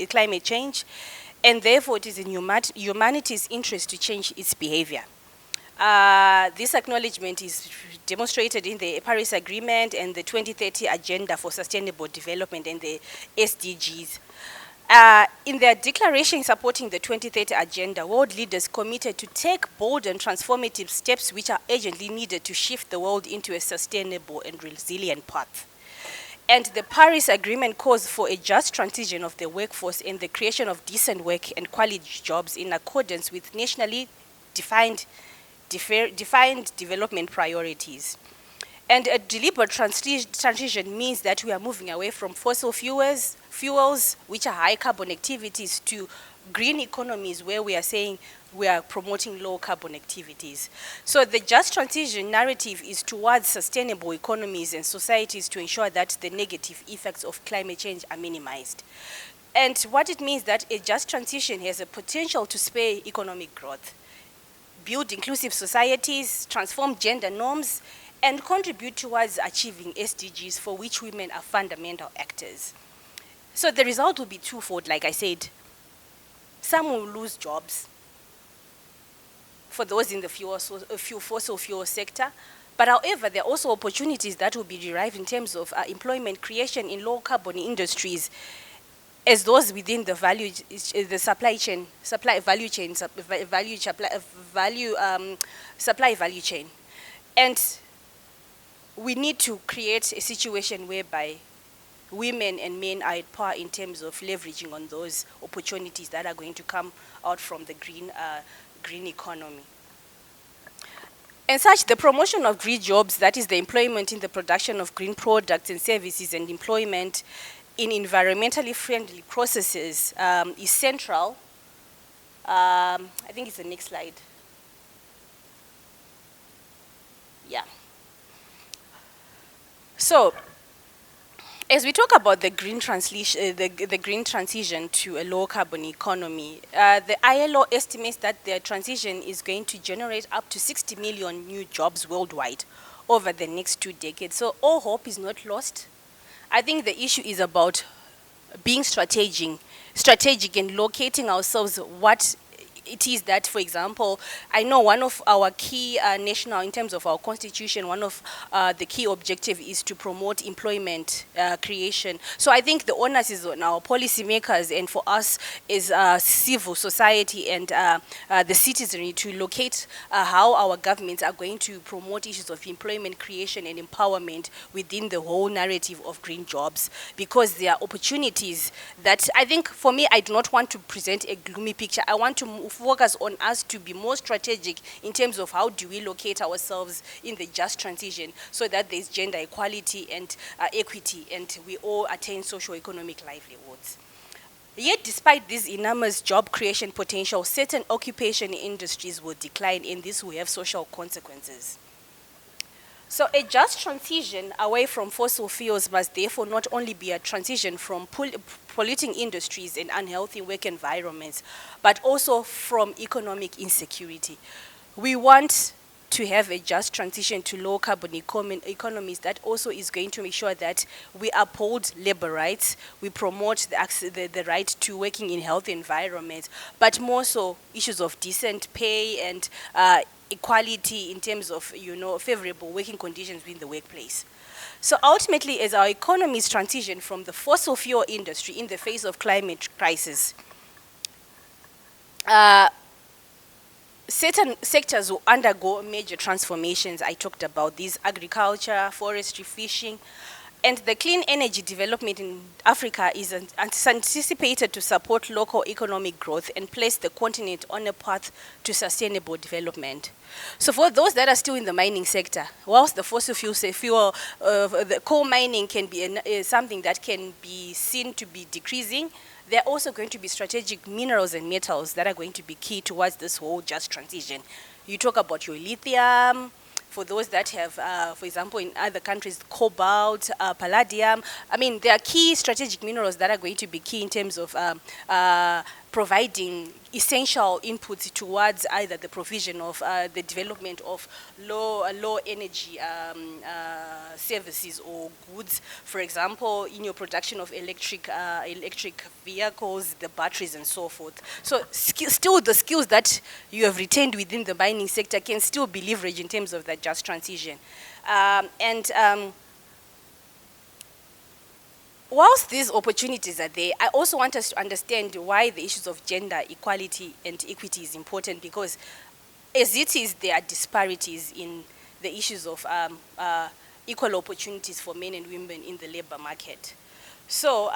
climate change, and therefore it is in humanity's interest to change its behavior. This acknowledgement is demonstrated in the Paris Agreement and the 2030 Agenda for Sustainable Development and the SDGs. In their declaration supporting the 2030 Agenda, world leaders committed to take bold and transformative steps which are urgently needed to shift the world into a sustainable and resilient path. And the Paris Agreement calls for a just transition of the workforce and the creation of decent work and quality jobs in accordance with nationally defined development priorities. And a deliberate transition means that we are moving away from fossil fuels, which are high carbon activities, to green economies where we are saying we are promoting low carbon activities. So the just transition narrative is towards sustainable economies and societies to ensure that the negative effects of climate change are minimized. And what it means that a just transition has a potential to spur economic growth, build inclusive societies, transform gender norms, and contribute towards achieving SDGs for which women are fundamental actors. So the result will be twofold, like I said. Some will lose jobs for those in the fossil fuel sector, but however, there are also opportunities that will be derived in terms of employment creation in low carbon industries, as those within the supply value chain. And we need to create a situation whereby women and men are at par in terms of leveraging on those opportunities that are going to come out from the green economy. And such, the promotion of green jobs, that is the employment in the production of green products and services and employment in environmentally friendly processes is central. I think it's the next slide. Yeah. So, as we talk about the green transition to a low carbon economy, the ILO estimates that the transition is going to generate up to 60 million new jobs worldwide over the next 2 decades. So all hope is not lost. I think the issue is about being strategic and locating ourselves what it is that, for example, I know one of our key national, in terms of our constitution, one of the key objective is to promote employment creation. So I think the onus is on our policymakers and for us is civil society and the citizenry to locate how our governments are going to promote issues of employment creation and empowerment within the whole narrative of green jobs, because there are opportunities that I think, for me, I do not want to present a gloomy picture. I want to focus on us to be more strategic in terms of how do we locate ourselves in the just transition so that there's gender equality and equity and we all attain socio-economic livelihoods. Yet, despite this enormous job creation potential, certain occupation industries will decline, and this will have social consequences. So a just transition away from fossil fuels must therefore not only be a transition from polluting industries and unhealthy work environments, but also from economic insecurity. We want to have a just transition to low carbon economies that also is going to make sure that we uphold labor rights, we promote the right to working in healthy environments, but more so issues of decent pay and equality in terms of, favorable working conditions within the workplace. So ultimately, as our economies transition from the fossil fuel industry in the face of climate crisis, certain sectors will undergo major transformations. I talked about these: agriculture, forestry, fishing. And the clean energy development in Africa is anticipated to support local economic growth and place the continent on a path to sustainable development. So for those that are still in the mining sector, whilst the fossil fuel, the coal mining can be something that can be seen to be decreasing, there are also going to be strategic minerals and metals that are going to be key towards this whole just transition. You talk about your lithium. For those that have, for example, in other countries, cobalt, palladium. I mean, there are key strategic minerals that are going to be key in terms of providing essential inputs towards either the provision of the development of low energy services or goods. For example, in your production of electric vehicles, the batteries and so forth. So still the skills that you have retained within the mining sector can still be leveraged in terms of that just transition. Whilst these opportunities are there, I also want us to understand why the issues of gender equality and equity is important, because as it is, there are disparities in the issues of equal opportunities for men and women in the labor market. So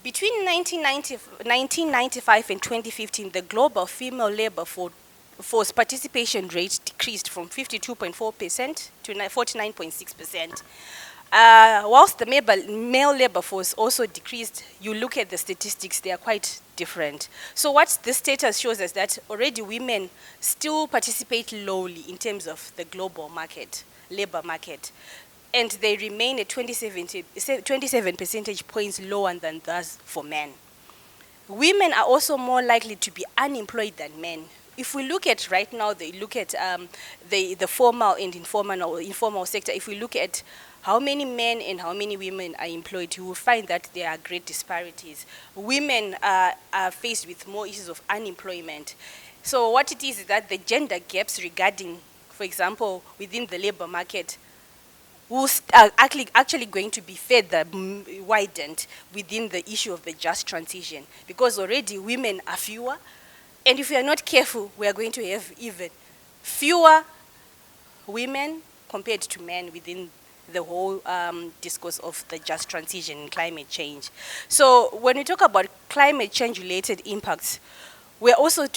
between 1995 and 2015, the global female labor force participation rate decreased from 52.4% to 49.6%. Whilst the male labor force also decreased, you look at the statistics, they are quite different. So what this status shows us that already women still participate lowly in terms of the global market, labor market, and they remain at 27 percentage points lower than those for men. Women are also more likely to be unemployed than men. If we look at right now, they look at the formal and informal sector. If we look at how many men and how many women are employed, you will find that there are great disparities. Women are faced with more issues of unemployment. So what it is that the gender gaps regarding, for example, within the labor market, are actually going to be further widened within the issue of the just transition, because already women are fewer, and if we are not careful, we are going to have even fewer women compared to men within the whole discourse of the just transition and climate change. So when we talk about climate change related impacts, we're also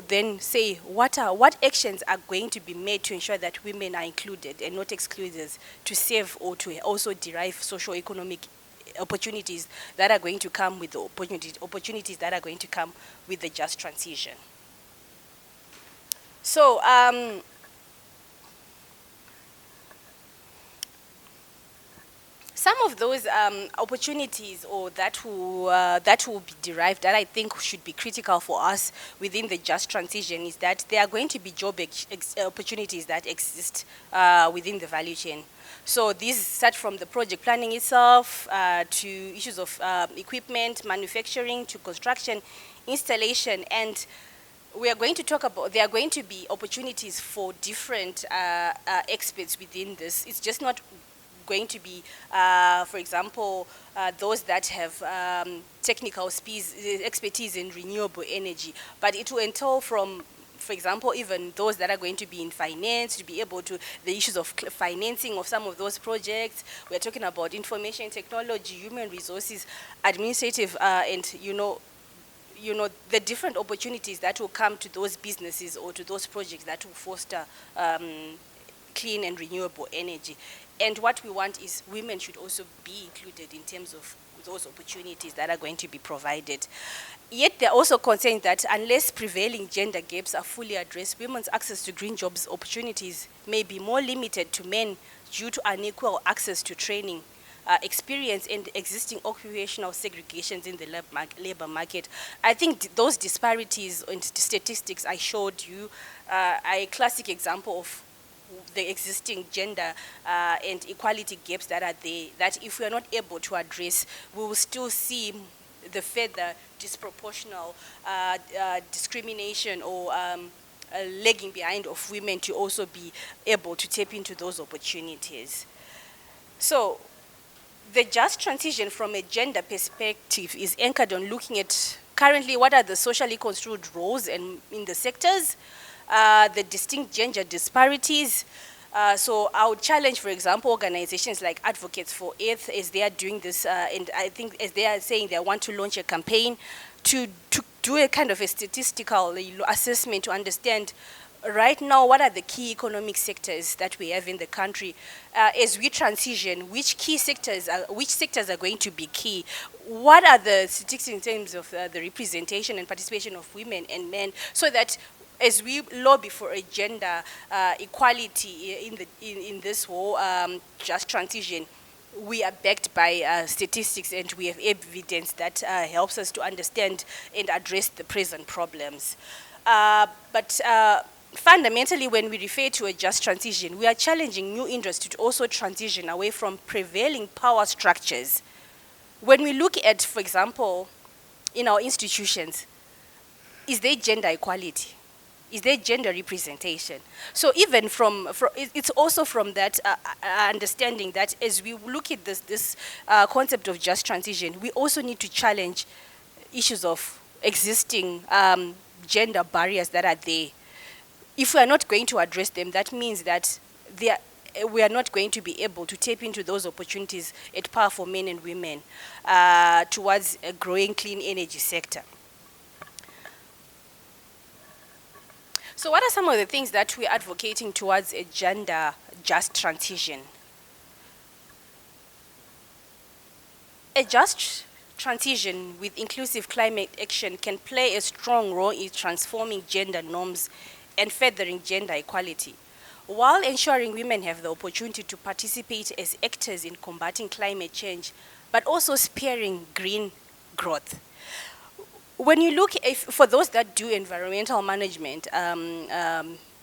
then say what actions are going to be made to ensure that women are included and not excluded, to save or to also derive socio-economic opportunities that are going to come with the opportunities that are going to come with the just transition. So some of those opportunities or that will be derived, that I think should be critical for us within the just transition, is that there are going to be job opportunities that exist within the value chain. So these start from the project planning itself to issues of equipment, manufacturing, to construction, installation, and we are going to talk about, there are going to be opportunities for different experts within this. It's just not going to be, for example, those that have technical expertise in renewable energy, but it will entail from, for example, even those that are going to be in finance, to be able to, the issues of financing of some of those projects. We're talking about information technology, human resources, administrative, and the different opportunities that will come to those businesses or to those projects that will foster clean and renewable energy. And what we want is women should also be included in terms of those opportunities that are going to be provided. Yet they're also concerned that unless prevailing gender gaps are fully addressed, women's access to green jobs opportunities may be more limited to men due to unequal access to training, experience, and existing occupational segregations in the labor market. I think those disparities and statistics I showed you are a classic example of the existing gender and equality gaps that are there, that if we are not able to address, we will still see the further disproportional discrimination or lagging behind of women to also be able to tap into those opportunities. So the just transition from a gender perspective is anchored on looking at currently what are the socially construed roles in the sectors, the distinct gender disparities. So I would challenge, for example, organizations like Advocates for Earth, as they are doing this, and I think as they are saying they want to launch a campaign to do a kind of a statistical assessment to understand right now what are the key economic sectors that we have in the country. As we transition, which sectors are going to be key? What are the statistics in terms of the representation and participation of women and men, so that as we lobby for a gender equality in this whole just transition, we are backed by statistics, and we have evidence that helps us to understand and address the present problems. But fundamentally, when we refer to a just transition, we are challenging new industry to also transition away from prevailing power structures. When we look at, for example, in our institutions, is there gender equality? Is there gender representation? So even it's also from that understanding that as we look at this concept of just transition, we also need to challenge issues of existing gender barriers that are there. If we are not going to address them, that means that we are not going to be able to tap into those opportunities at par for men and women towards a growing clean energy sector. So what are some of the things that we're advocating towards a gender just transition? A just transition with inclusive climate action can play a strong role in transforming gender norms and furthering gender equality, while ensuring women have the opportunity to participate as actors in combating climate change, but also spearing green growth. When you look, for those that do environmental management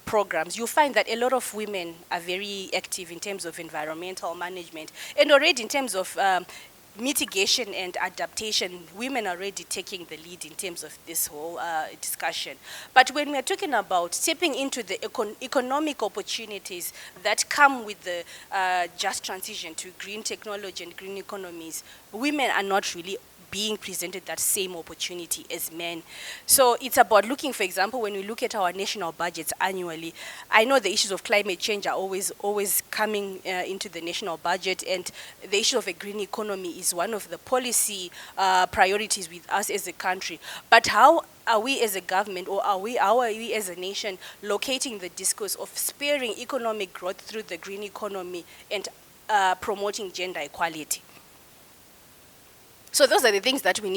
programs, you find that a lot of women are very active in terms of environmental management. And already in terms of mitigation and adaptation, women are already taking the lead in terms of this whole discussion. But when we're talking about tapping into the economic opportunities that come with the just transition to green technology and green economies, women are not really being presented that same opportunity as men. So it's about looking, for example, when we look at our national budgets annually, I know the issues of climate change are always coming into the national budget, and the issue of a green economy is one of the policy priorities with us as a country. But how are we as a government, or how are we as a nation locating the discourse of spurring economic growth through the green economy and promoting gender equality? So those are the things that we need